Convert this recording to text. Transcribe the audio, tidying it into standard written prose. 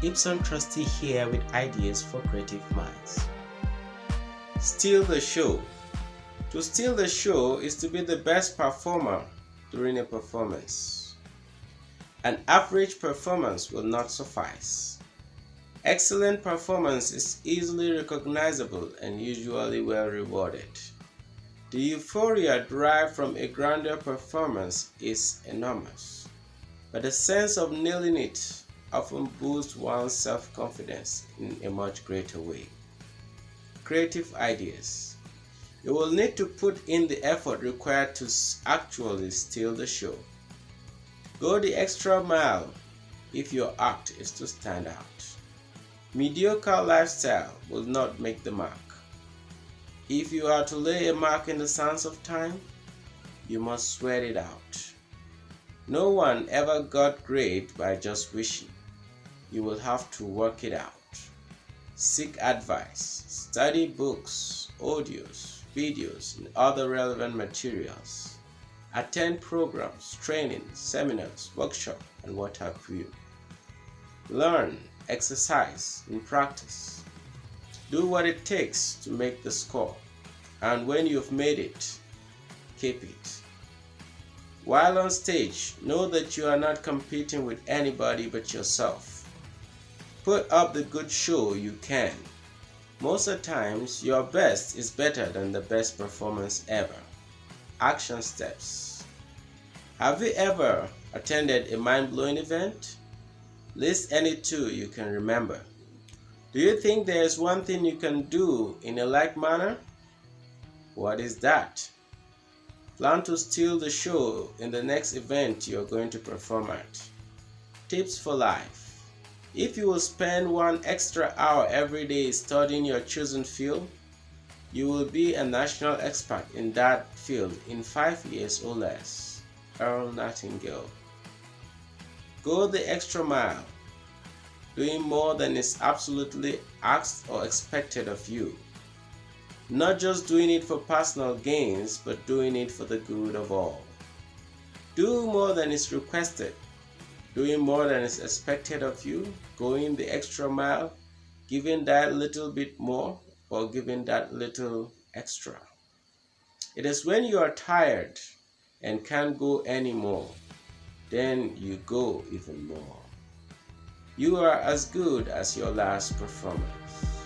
Ibsontrusty here with ideas for creative minds. Steal the show. To steal the show is to be the best performer during a performance. An average performance will not suffice. Excellent performance is easily recognizable and usually well rewarded. The euphoria derived from a grandeur performance is enormous, but the sense of nailing it often boosts one's self-confidence in a much greater way. Creative ideas. You will need to put in the effort required to actually steal the show. Go the extra mile if your act is to stand out. Mediocre lifestyle will not make the mark. If you are to lay a mark in the sands of time, you must sweat it out. No one ever got great by just wishing. You will have to work it out. Seek advice, study books, audios, videos, and other relevant materials. Attend programs, trainings, seminars, workshops, and what have you. Learn, exercise, and practice. Do what it takes to make the score, and when you've made it, keep it. While on stage, know that you are not competing with anybody but yourself. Put up the good show you can. Most of the times, your best is better than the best performance ever. Action steps. Have you ever attended a mind-blowing event? List any two you can remember. Do you think there is one thing you can do in a like manner? What is that? Plan to steal the show in the next event you are going to perform at. Tips for life. If you will spend 1 extra hour every day studying your chosen field, you will be a national expert in that field in 5 years or less. Earl Nightingale. Go the extra mile, doing more than is absolutely asked or expected of you. Not just doing it for personal gains, but doing it for the good of all. Do more than is requested, doing more than is expected of you, going the extra mile, giving that little bit more, or giving that little extra. It is when you are tired and can't go anymore, then you go even more. You are as good as your last performance.